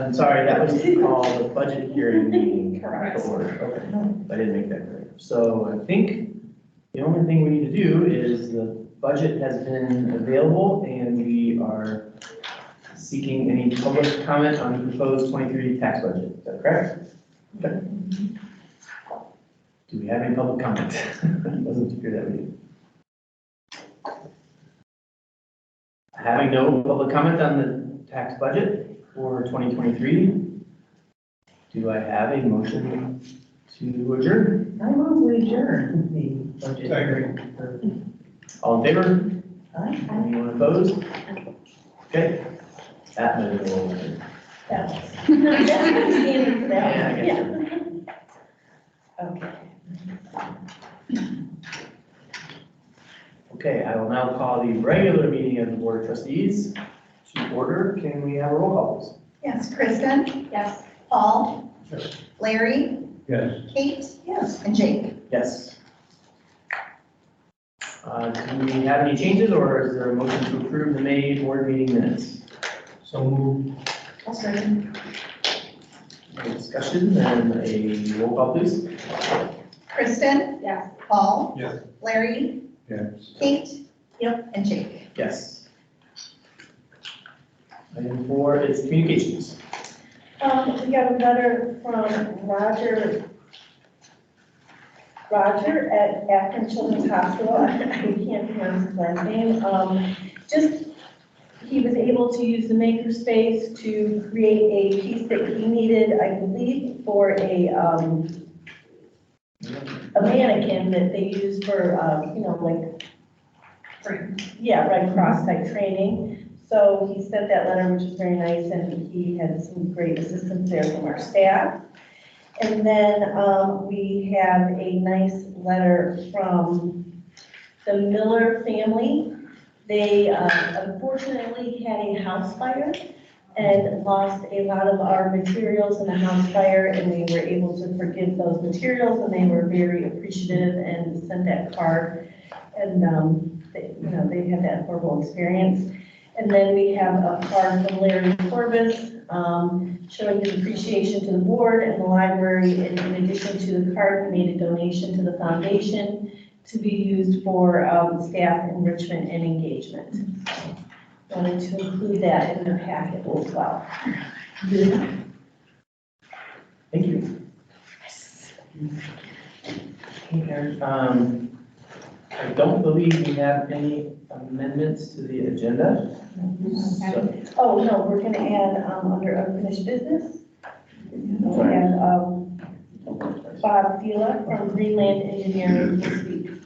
I'm sorry, that was to call the budget hearing meeting. Correct. To order. Okay, I didn't make that clear. So I think the only thing we need to do is the budget has been available and we are seeking any public comment on the proposed 23 tax budget. Is that correct? Okay. Do we have any public comment? Doesn't appear that we do. Having no public comment on the tax budget for 2023, do I have a motion to adjourn? I move we adjourn the budget hearing. All in favor? Aye. Anyone opposed? Okay. That motion will. That's standing for that. Yeah, I guess so. Okay. Okay, I will now call the regular meeting of the Board of Trustees to order. Can we have a roll call, please? Yes, Kristen? Yes. Paul? Yes. Larry? Yes. Kate? Yes. And Jake? Yes. Do we have any changes or is there a motion to approve the May board meeting minutes? So moved. I'll second. Any discussion and a roll call, please? Kristen? Yes. Paul? Yes. Larry? Yes. Kate? Yep. And Jake? Yes. Item 4 is communications. We got a letter from Roger at Akron Children's Hospital. I can't pronounce his last name. He was able to use the makerspace to create a piece that he needed, I believe, for a mannequin that they use for, like, Red Cross type training. So he sent that letter, which was very nice, and he had some great assistance there from our staff. And then we have a nice letter from the Miller family. They unfortunately had a house fire and lost a lot of our materials in the house fire, and we were able to forgive those materials, and they were very appreciative and sent that card. And they had that horrible experience. And then we have a card from Larry Corbis showing his appreciation to the board and the library. And in addition to the card, he made a donation to the foundation to be used for staff enrichment and engagement. Wanted to include that in the packet as well. Thank you. Okay, I don't believe we have any amendments to the agenda. So, Oh, no, we're gonna add, under unfinished business, we have, Bob Fila from Greenland Engineering will speak.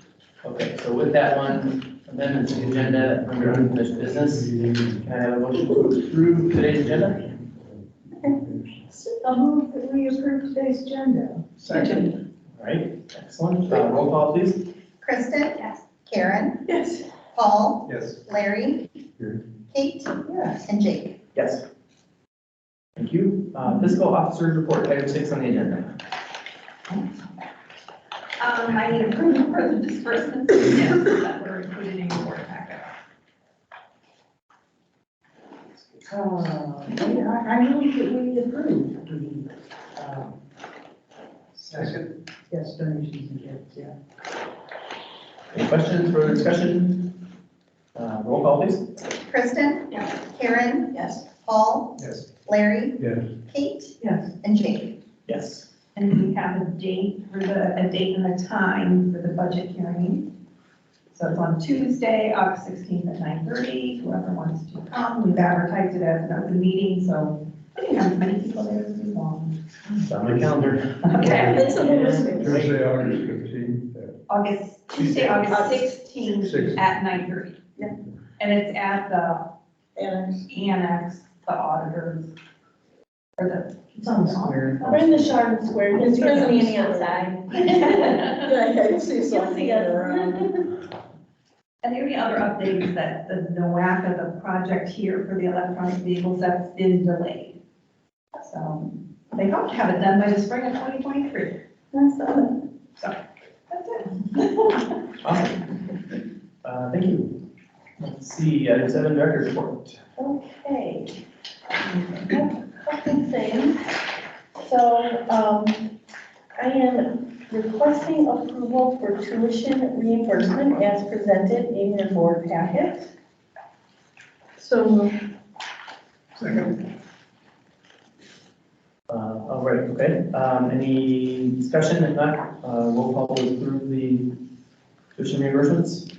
okay, so with that one, amendments to the agenda under unfinished business, can I have a motion to approve today's agenda? I'll move that we approve today's agenda. Second. All right, excellent. Roll call, please. Kristen? Yes. Karen? Yes. Paul? Yes. Larry? Here. Kate? Yes. And Jake? Yes. Thank you. Fiscal officer's report, item 6 on the agenda. I need approval for the disbursements and gifts that were included in your board packet. I move that we approve the, Second. yes, donations and gifts, yeah. Any questions for discussion? Roll call, please. Kristen? Yes. Karen? Yes. Paul? Yes. Larry? Yes. Kate? Yes. And Jake? Yes. And we have a date and a time for the budget hearing. So it's on Tuesday, August 16th at 9:30. Whoever wants to come, we've advertised it as an open meeting, so we can have as many people there as we want. It's on my calendar. Okay. Tuesday, August 15th. Tuesday, August 16th at 9:30. Yeah. And it's at the Annex. the auditors, or the. It's on the square. We're in the Chardon Square, it's for the meeting outside. Yeah, you see You'll something see us. around. And the only other update is that the NOACA, the project here for the electronic vehicles, that's been delayed. So they hope to have it done by the spring of 2023. That's So that's it. Awesome. Thank you. Let's see, item 7, director's report. Okay. A good thing. So, I am requesting approval for tuition reimbursement as presented in your board packet. So moved. Second. All right, okay. Any discussion? If not, roll call to approve the tuition reimbursements?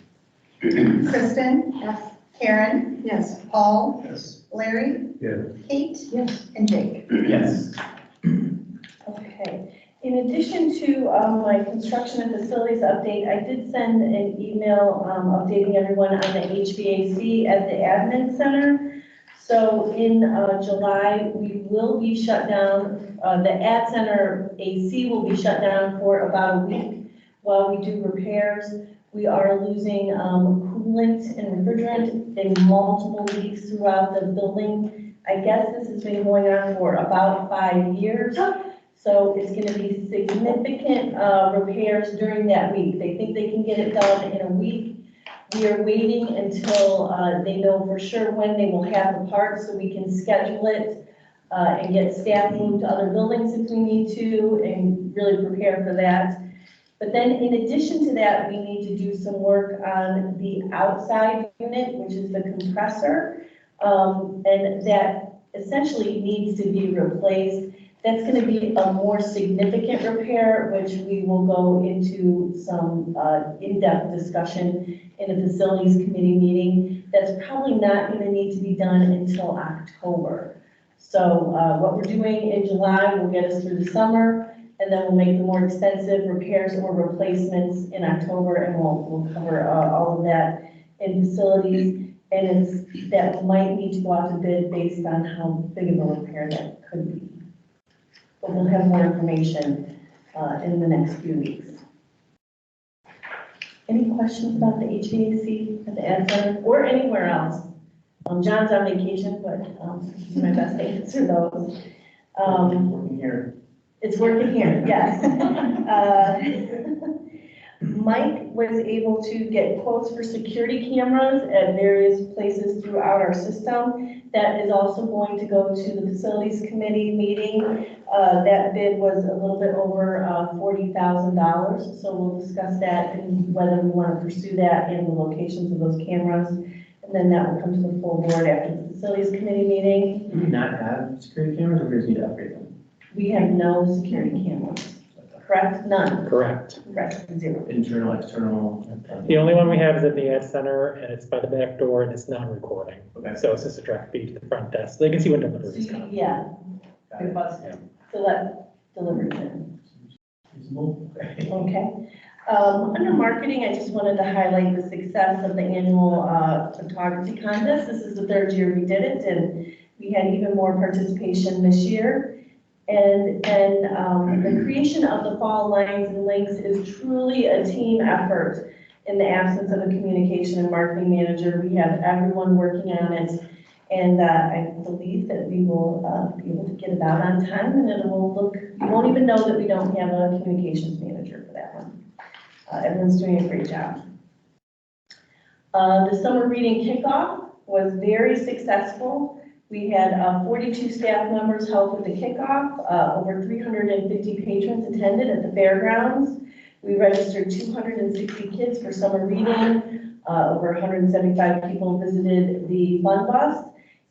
Kristen, Yes. Karen, Yes. Paul, Yes. Larry, Yeah. Kate, Yes. and Jake. Yes. Okay. In addition to my construction and facilities update, I did send an email updating everyone on the HVAC at the admin center. So in July, we will be shut down. The ad center AC will be shut down for about a week while we do repairs. We are losing coolant and refrigerant in multiple leaks throughout the building. I guess this has been going on for about 5 years. So it's going to be significant repairs during that week. They think they can get it done in a week. We are waiting until they know for sure when they will have the parts so we can schedule it and get staff moved to other buildings if we need to and really prepare for that. But then in addition to that, we need to do some work on the outside unit, which is the compressor. And that essentially needs to be replaced. That's going to be a more significant repair, which we will go into some in-depth discussion in a facilities committee meeting. That's probably not going to need to be done until October. So what we're doing in July will get us through the summer, and then we'll make the more extensive repairs or replacements in October, and we'll cover all of that in facilities. And that might need to go out to bid based on how big of a repair that could be. But we'll have more information in the next few weeks. Any questions about the HVAC at the ad center or anywhere else? John's on vacation, but I'll do my best to answer those. Working here. It's working here, yes. Mike was able to get quotes for security cameras at various places throughout our system. That is also going to go to the facilities committee meeting. That bid was a little bit over $40,000. So we'll discuss that and whether we want to pursue that and the locations of those cameras. And then that will come to the full board after the facilities committee meeting. Do we not have security cameras, or we just need to upgrade them? We have no security cameras, correct? None, Correct. correct, zero. Internal, external? The only one we have is at the ad center, and it's by the back door, and it's not recording. Okay. So it's just a direct feed to the front desk. They can see when deliveries come. Yeah, Got it. so that delivers in. Reasonable? Okay. Okay. Under marketing, I just wanted to highlight the success of the annual photography contest. This is the third year we did it, and we had even more participation this year. And then the creation of the fall lines and links is truly a team effort in the absence of a communication and marketing manager. We have everyone working on it, and I believe that we will be able to get it out on time, and it will look, you won't even know that we don't have a communications manager for that one. Everyone's doing a great job. The summer reading kickoff was very successful. We had 42 staff members help with the kickoff. Over 350 patrons attended at the fairgrounds. We registered 260 kids for summer reading. Over 175 people visited the fun bus.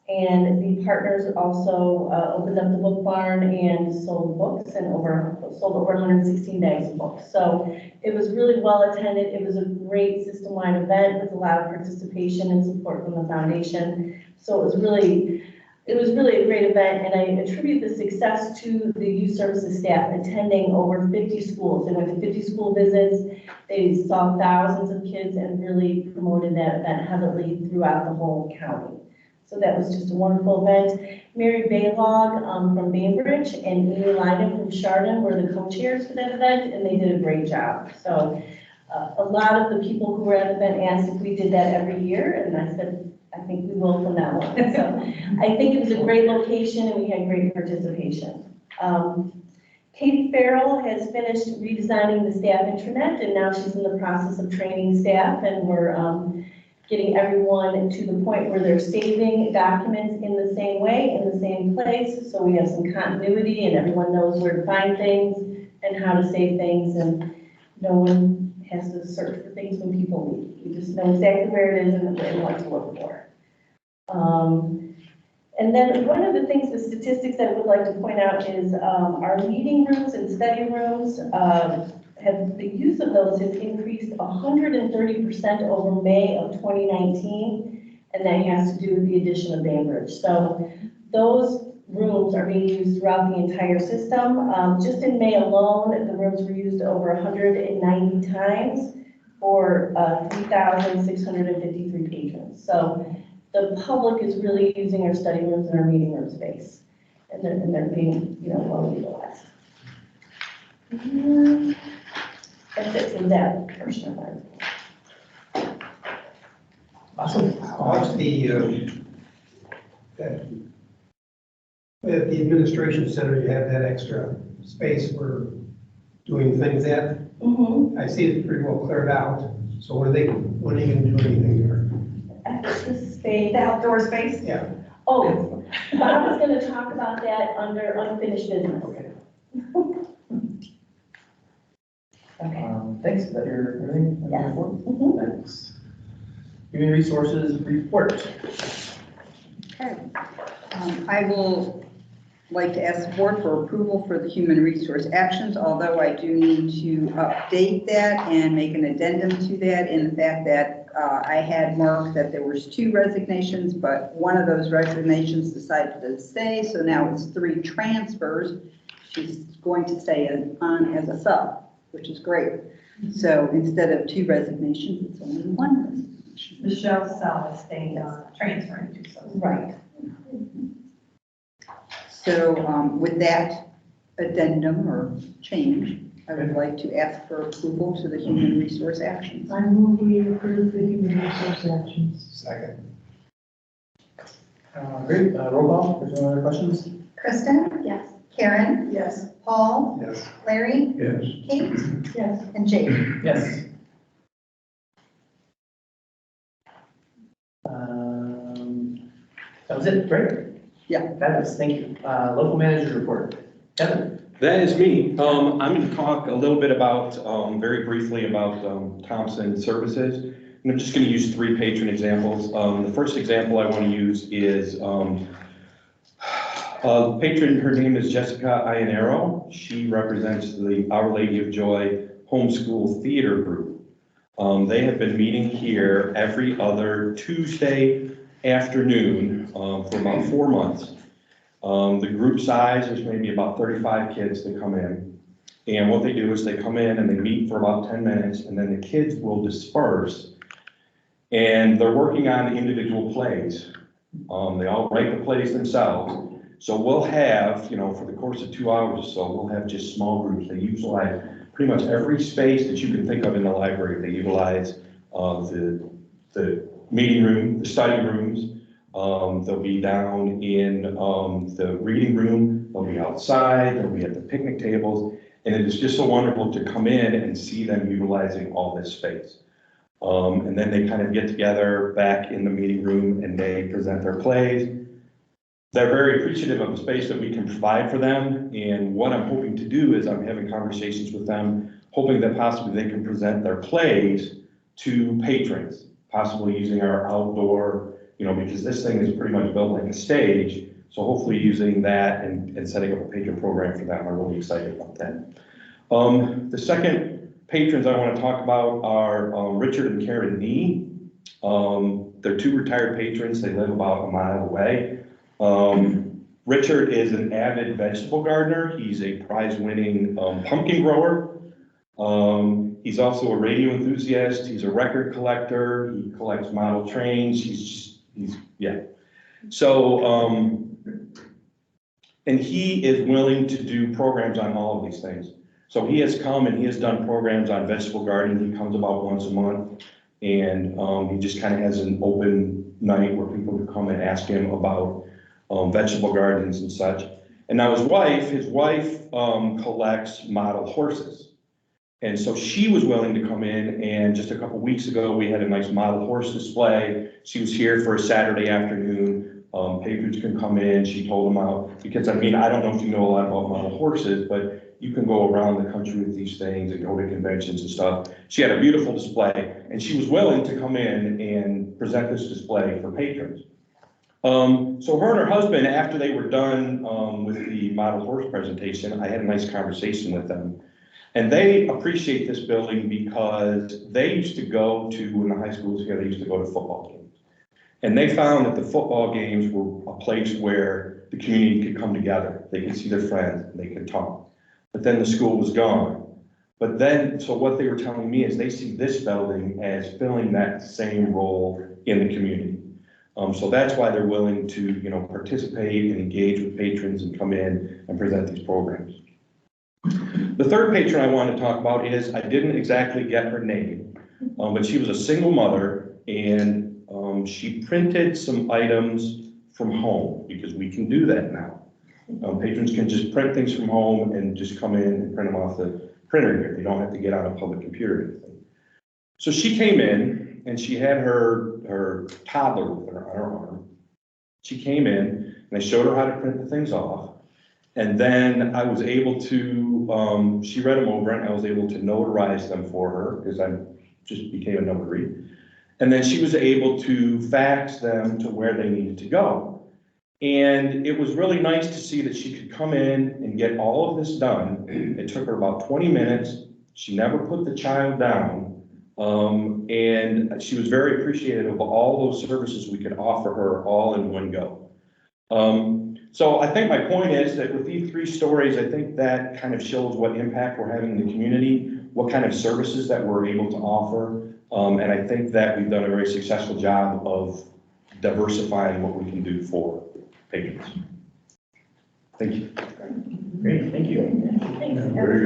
And the partners also opened up the book barn and sold books and sold over 116 bags of books. So it was really well attended. It was a great system-wide event with a lot of participation and support from the foundation. So it was really a great event, and I attribute the success to the youth services staff attending over 50 schools. They went to 50 school visits. They saw thousands of kids and really promoted that event heavily throughout the whole county. So that was just a wonderful event. Mary Baylog from Bainbridge and Amy Lyden from Chardon were the co-chairs for that event, and they did a great job. So a lot of the people who were at the event asked if we did that every year, and I said, I think we will from now on. So I think it was a great location, and we had great participation. Katie Farrell has finished redesigning the staff intranet, and now she's in the process of training staff, and we're getting everyone to the point where they're saving documents in the same way, in the same place, so we have some continuity and everyone knows where to find things and how to save things, and no one has to search for things when people leave. We just know exactly where it is and what to look for. And then one of the things, the statistics that I would like to point out is our meeting rooms and study rooms, the use of those has increased 130% over May of 2019, and that has to do with the addition of Bainbridge. So those rooms are being used throughout the entire system. Just in May alone, the rooms were used over 190 times for 3,653 patrons. So the public is really using our study rooms and our meeting room space, and they're being, well utilized. That's it for that portion of it. Awesome. What's at the administration center, you have that extra space for doing things at. I see it's pretty well cleared out. So when are you going to do anything there? Extra space. The outdoor space? Yeah. Oh, Bob is going to talk about that under unfinished business. Okay. Okay. Thanks, is that everything? on your Yes. report? Mhm. Thanks. Human Resources Report. Okay. I will like to ask the board for approval for the human resource actions, although I do need to update that and make an addendum to that in the fact that I had marked that there was 2 resignations, but one of those resignations decided to stay, so now it's 3 transfers. She's going to stay on as a sub, which is great. So instead of 2 resignations, it's only 1 resignation. Michelle Sell is staying on, transferring to social. Right. So with that addendum or change, I would like to ask for approval to the human resource actions. I move we approve the human resource actions. Second. Great, roll call, if there's no other questions? Kristen? Yes. Karen? Yes. Paul? Yes. Larry? Yes. Kate? Yes. And Jake? Yes. That was it, right? Yeah. Fabulous, thank you. Local manager report. Kevin? That is me. I'm going to talk a little bit about, very briefly about Thompson Services. And I'm just going to use 3 patron examples. The first example I want to use is patron, her name is Jessica Ianero. She represents the Our Lady of Joy Homeschool Theater Group. They have been meeting here every other Tuesday afternoon for about 4 months. The group size is maybe about 35 kids that come in. And what they do is they come in and they meet for about 10 minutes and then the kids will disperse. And they're working on individual plays. They all write the plays themselves. So we'll have, for the course of 2 hours or so, we'll have just small groups. They utilize pretty much every space that you can think of in the library. They utilize the meeting room, the study rooms. They'll be down in the reading room, they'll be outside, they'll be at the picnic tables, and it is just so wonderful to come in and see them utilizing all this space. And then they kind of get together back in the meeting room and they present their plays. They're very appreciative of the space that we can provide for them, and what I'm hoping to do is I'm having conversations with them, hoping that possibly they can present their plays to patrons, possibly using our outdoor, because this thing is pretty much built like a stage. So hopefully using that and setting up a patron program for them. I'm really excited about that. The second patrons I want to talk about are Richard and Karen Nee. They're 2 retired patrons. They live about a mile away. Richard is an avid vegetable gardener. He's a prize-winning pumpkin grower. He's also a radio enthusiast. He's a record collector. He collects model trains. Yeah. So, and he is willing to do programs on all of these things. So he has come and he has done programs on vegetable gardening. He comes about once a month, and he just kind of has an open night where people can come and ask him about vegetable gardens and such. And now his wife collects model horses. And so she was willing to come in, and just a couple weeks ago, we had a nice model horse display. She was here for a Saturday afternoon. Patrons can come in, she told them out, because I mean, I don't know if you know a lot about model horses, but you can go around the country with these things and go to conventions and stuff. She had a beautiful display, and she was willing to come in and present this display for patrons. So her and her husband, after they were done with the model horse presentation, I had a nice conversation with them. And they appreciate this building because they used to go to, when the high school was here, they used to go to football games. And they found that the football games were a place where the community could come together. They could see their friends, and they could talk. But then the school was gone. But then, so what they were telling me is they see this building as filling that same role in the community. So that's why they're willing to, you know, participate and engage with patrons and come in and present these programs. The third patron I want to talk about is, I didn't exactly get her name, but she was a single mother, and she printed some items from home, because we can do that now. Patrons can just print things from home and just come in and print them off the printer here. They don't have to get on a public computer or anything. So she came in, and she had her toddler with her on her arm. She came in, and I showed her how to print the things off. And then I was able to, she read them over, and I was able to notarize them for her, because I just became a notary. And then she was able to fax them to where they needed to go. And it was really nice to see that she could come in and get all of this done. It took her about 20 minutes. She never put the child down. And she was very appreciative of all those services we could offer her all in one go. So I think my point is that with these three stories, I think that kind of shows what impact we're having in the community, what kind of services that we're able to offer. And I think that we've done a very successful job of diversifying what we can do for patrons. Thank you. Great, thank you. Thanks. Very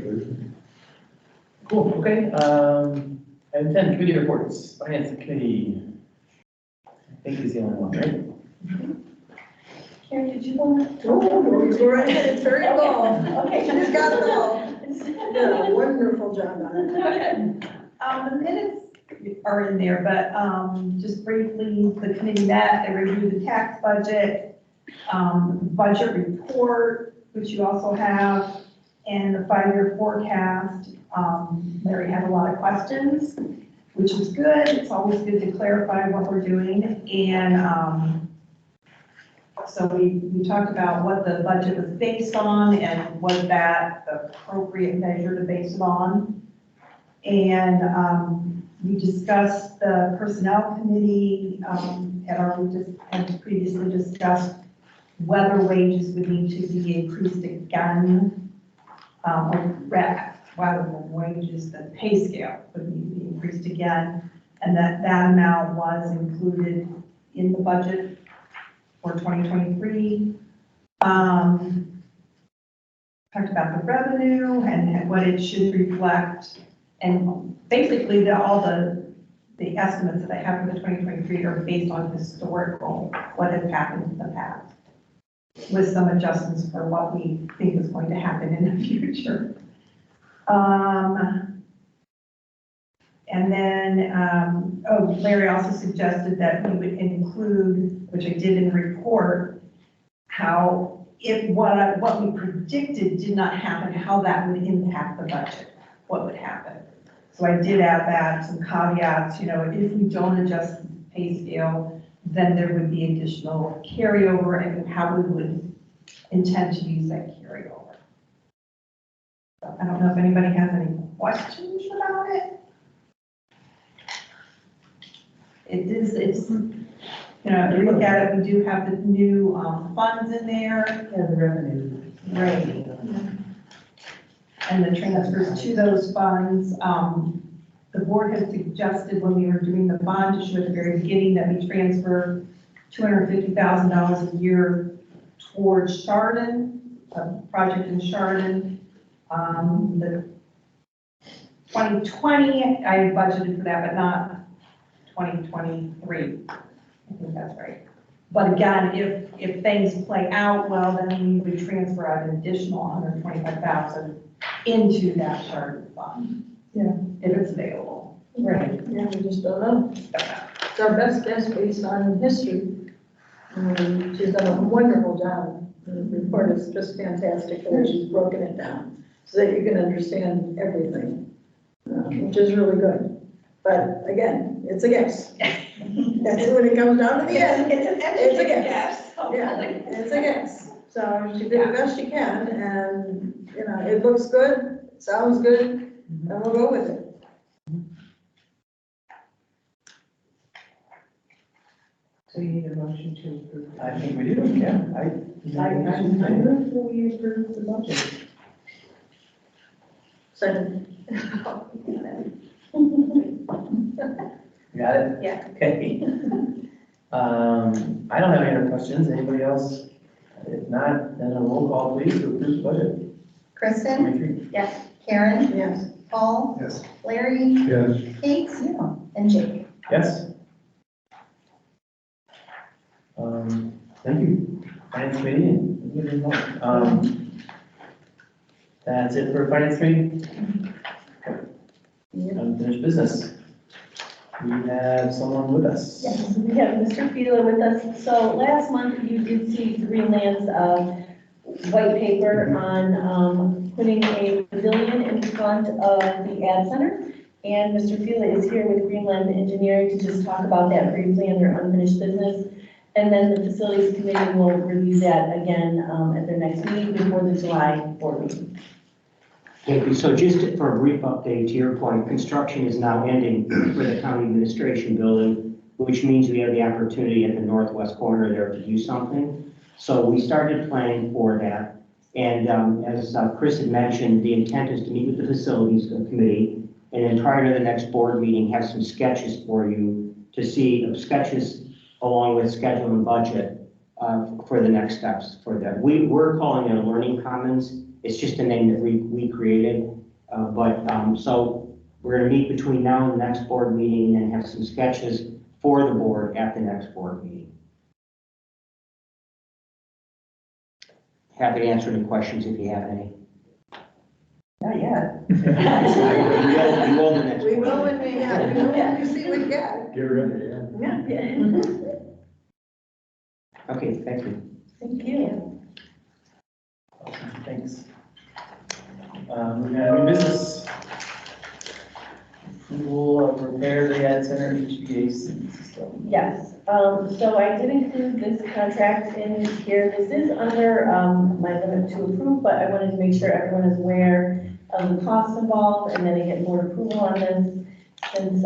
good. Cool, okay. Item 10, committee reports. Finance committee. I think he's the only one, right? Karen, did you want to? Go right ahead, it's very involved. Okay. She's got it all. Did a wonderful job on it. Okay. The minutes are in there, but just briefly, the committee met, they reviewed the tax budget, budget report, which you also have, and the 5-year forecast. Larry had a lot of questions, which was good. It's always good to clarify what we're doing. And so we talked about what the budget was based on and was that the appropriate measure to base it on. And we discussed the personnel committee, had previously discussed whether wages would need to be increased again, or rather than wages, the pay scale would need to be increased again, and that amount was included in the budget for 2023. Talked about the revenue and what it should reflect, and basically all the estimates that I have for the 2023 are based on historical, what has happened in the past, with some adjustments for what we think is going to happen in the future. And then, Larry also suggested that we would include, which I did in the report, how if what we predicted did not happen, how that would impact the budget, what would happen. So I did add that, some caveats, you know, if we don't adjust the pay scale, then there would be additional carryover, and how we would intend to use that carryover. So I don't know if anybody has any questions about it. It's, you know, if you look at it, we do have the new funds in there. Yeah, the revenue. Right. And the transfers to those funds. The board had suggested when we were doing the bond issue at the very beginning that we transfer $250,000 a year towards Chardon, a project in Chardon. The 2020, I budgeted for that, but not 2023. I think that's right. But again, if things play out well, then we would transfer out an additional $125,000 into that charter fund. Yeah. If it's available. Right. Yeah, we just don't know. It's our best guess based on history. She's done a wonderful job. The report is just fantastic, the way she's broken it down, so that you can understand everything, which is really good. But again, it's a guess. That's when it comes down to the end. It's a guess. Yeah, it's a guess. So she did the best she can, and, you know, it looks good, sounds good, and we'll go with it. So you need a motion to approve. I think we do, yeah. I move that we approve the budget. Second. Got it? Yeah. Okay. I don't have any other questions. Anybody else? If not, then a roll call please to approve the budget. Kristen, 23. Yes. Karen, Yes. Paul, Yes. Larry, Yes. Kate, and Jake. Yes. Thank you. Finance committee. That's it for finance committee. Unfinished business. We have someone with us. Yes, we have Mr. Fiedler with us. So last month you did see Greenland's white paper on putting a pavilion in front of the Ad Center. And Mr. Fiedler is here with Greenland Engineering to just talk about that briefly under unfinished business. And then the facilities committee will review that again at their next meeting before the July board meeting. Thank you. So just for a brief update to your point, construction is now ending for the county administration building, which means we have the opportunity at the northwest corner there to do something. So we started planning for that. And as Chris had mentioned, the intent is to meet with the facilities committee and then prior to the next board meeting, have some sketches for you to see, sketches along with schedule and budget for the next steps for that. We're calling it a learning commons. It's just a name that we created. So we're gonna meet between now and the next board meeting and have some sketches for the board at the next board meeting. Happy to answer any questions if you have any. Not yet. We will the next We board will meeting. when we see what we got. Get ready, yeah. Okay, thank you. Thank you. Thanks. We have new business. Approval of repair to the Ad Center HVAC system. Yes, so I did include this contract in here. This is under my limit to approve, but I wanted to make sure everyone is aware of the costs involved and then I get board approval on this since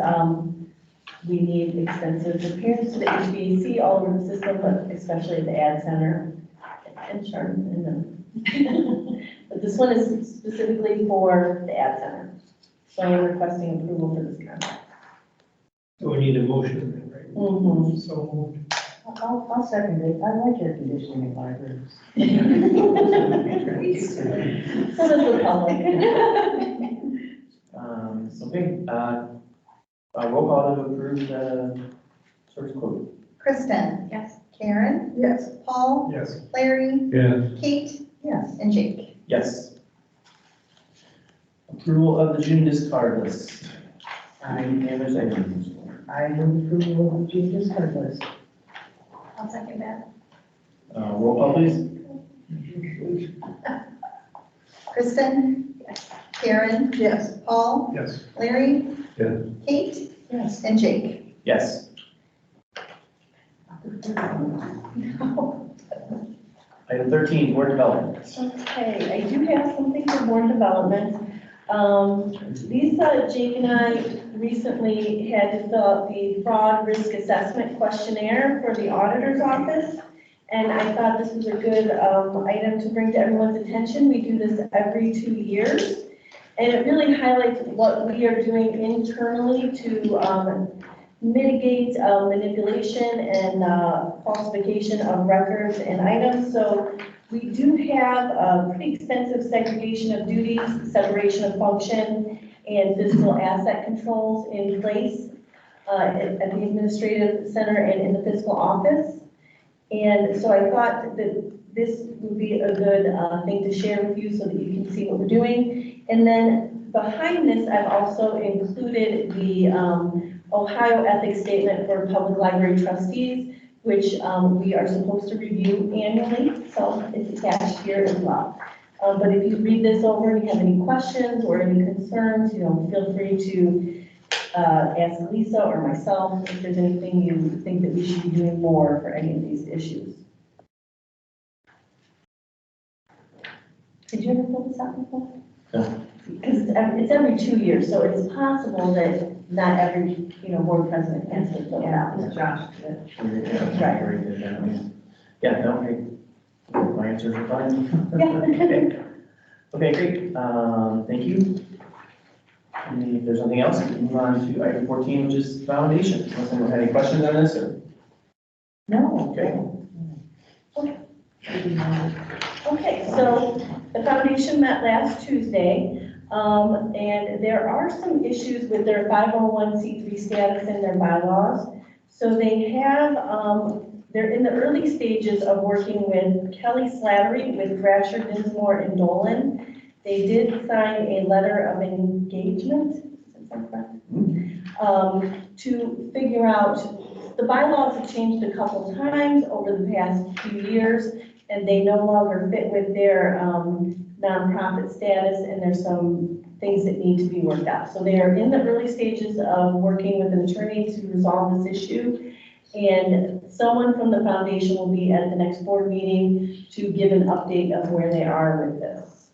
we need extensive repairs to the HVAC all over the system, but especially at the Ad Center and Sharp and them. But this one is specifically for the Ad Center. So I am requesting approval for this contract. So we need a motion, right? Mm-hmm. So moved. I'll second it. I like air conditioning in libraries. So does the public. Roll call to approve the source quote. Kristen, Yes. Karen, Yes. Paul, Yes. Larry, Yes. Kate, Yes. and Jake. Yes. Approval of the June discard list. Any other items? I move approval of the June discard list. I'll second that. Roll call please. Kristen, Karen, Yes. Paul, Yes. Larry, Yes. Kate, Yes. and Jake. Yes. Item 13, board development. Okay, I do have something for board development. Lisa, Jake, and I recently had to fill out the fraud risk assessment questionnaire for the auditor's office. And I thought this was a good item to bring to everyone's attention. We do this every 2 years. And it really highlights what we are doing internally to mitigate manipulation and falsification of records and items. So we do have a pretty extensive segregation of duties, separation of function, and physical asset controls in place at the administrative center and in the fiscal office. And so I thought that this would be a good thing to share with you so that you can see what we're doing. And then behind this, I've also included the Ohio Ethics Statement for Public Library Trustees, which we are supposed to review annually, so it's attached here as well. But if you read this over and you have any questions or any concerns, feel free to ask Lisa or myself if there's anything you think that we should be doing more for any of these issues. Did you ever fill this out before? No. Because it's every 2 years, so it's possible that not every, board president has to fill it out. Yeah, Josh did. Right. Yeah, no, my answers are fine. Yeah. Okay, great, thank you. And if there's nothing else, we can move on to item 14, which is foundation. Unless anyone had any questions on this, or? No. Okay. Okay, so the foundation met last Tuesday, and there are some issues with their 501c3 status in their bylaws. So they have, they're in the early stages of working with Kelly Slattery with Thrasher, Dinsmore, and Dolan. They did sign a letter of engagement, is that correct? To figure out, the bylaws have changed a couple times over the past few years, and they no longer fit with their nonprofit status, and there's some things that need to be worked out. So they are in the early stages of working with an attorney to resolve this issue, and someone from the foundation will be at the next board meeting to give an update of where they are with this.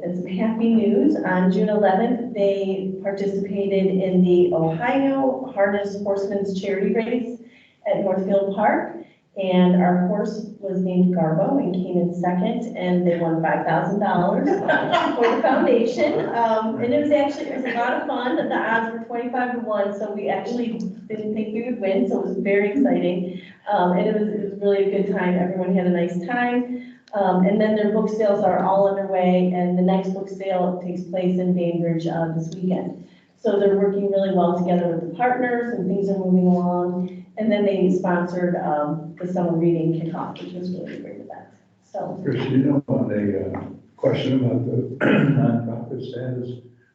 And some happy news, on June 11th, they participated in the Ohio Harness Horsemen's Charity Race at Northfield Park. And our horse was named Garbo and came in second, and they won $5,000 for the foundation. And it was a lot of fun. The odds were 25-1, so we actually didn't think we would win, so it was very exciting. And it was really a good time. Everyone had a nice time. And then their book sales are all underway, and the next book sale takes place in Bainbridge this weekend. So they're working really well together with the partners, and things are moving along. And then they sponsored the summer reading kickoff, which was really a great event. So, Chris, on a question about the nonprofit status,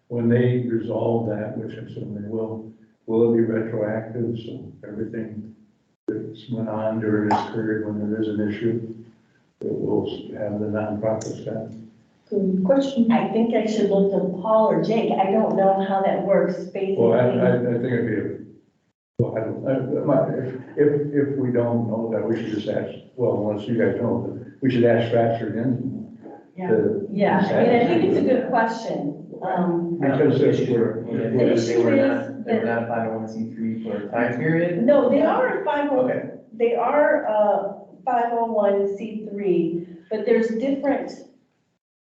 when they resolve that, which I'm assuming they will it be retroactive? So everything that's went on during this period when there is an issue, it will have the nonprofit status? good question. I think I should look to Paul or Jake. I don't know how that works, basically. Well, I think it'd be, if we don't know that, we should just ask, well, unless you guys know, we should ask Stratford in. Yeah, I think it's a good question. Because the if issue we're, is they were not a 501c3 for a time period. No, they are a 50, Okay. they are a 501c3, but there's different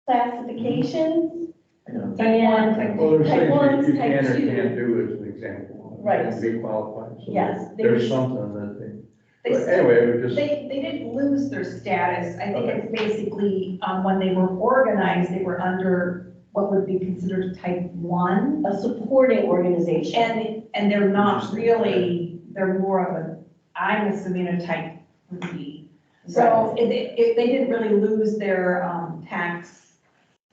classifications. I know. And well, there's type one, things you type can or two. can't do as an example. Right. And be qualified. So Yes, there's something that They but anyway, it was just. They didn't lose their status. I think it's basically, when they were organized, they were under what would be considered type 1. A supporting organization. And they're not really, they're more of a, I'm assuming a type 3. So they didn't really lose their tax.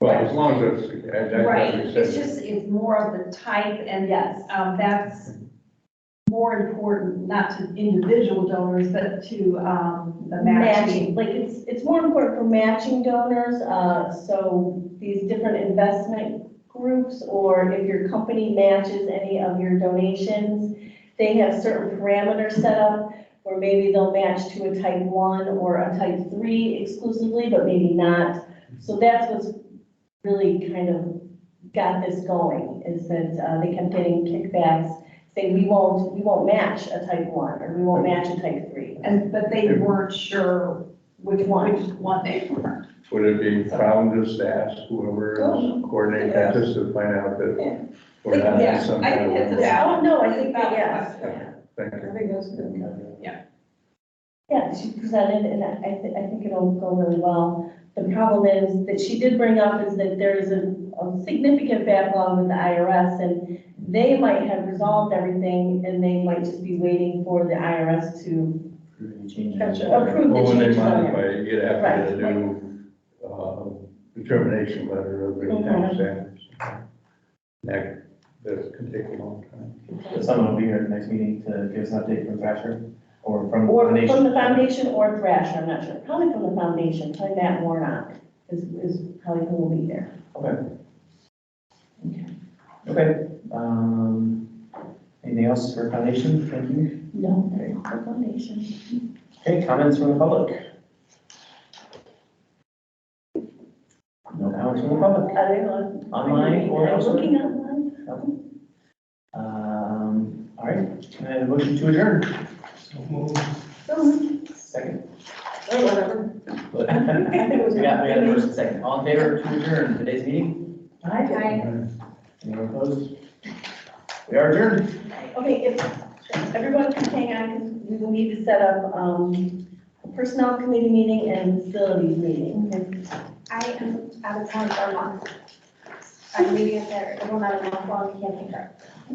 Well, as long as it's. Right, it's just, it's more of the type, and Yes. that's more important, not to individual donors, but to the matching. Like it's more important for matching donors, so these different investment groups, or if your company matches any of your donations, they have certain parameters set up where maybe they'll match to a type 1 or a type 3 exclusively, but maybe not. So that's what's really kind of got this going, is that they kept getting kickbacks, saying we won't match a type 1, or we won't match a type 3. But they weren't sure which one they were. Would it be found to ask whoever is coordinating that, just to find out that we're not Yeah, in some I kind think of. it's a- Oh, no, I think that, Yes. Thank you. I think that's good. yeah, she presented, and I think it'll go really well. The problem is that she did bring up is that there is a significant backlog with the IRS, and they might have resolved everything, and they might just be waiting for the IRS to Any changes? Gotcha. Approve Well, the when they changes on modify there. it, you'd have to Right, get a new, determination letter of the tax status. That can take a long time. So someone will be here at the next meeting to give us an update from Thrasher or from Or from Foundation. the foundation or Thrasher, I'm not sure. Probably from the foundation, probably Matt Warnock is probably who will be there. Okay. Okay, anything else for Foundation? Thank you. No, that's not the foundation. Okay, comments from the public? No comments from the public? Are they on? Online or I'm elsewhere? looking online. All right, can I have a motion to adjourn? So move. Second. Or whatever. We got a first and second. All in favor to adjourn today's meeting? Anyone opposed? We are adjourned. Okay, if everyone can hang on, because we will need to set up a personnel committee meeting and facilities meeting. I am out of town for a month. I'm leaving it there, everyone out of month long, can't take her.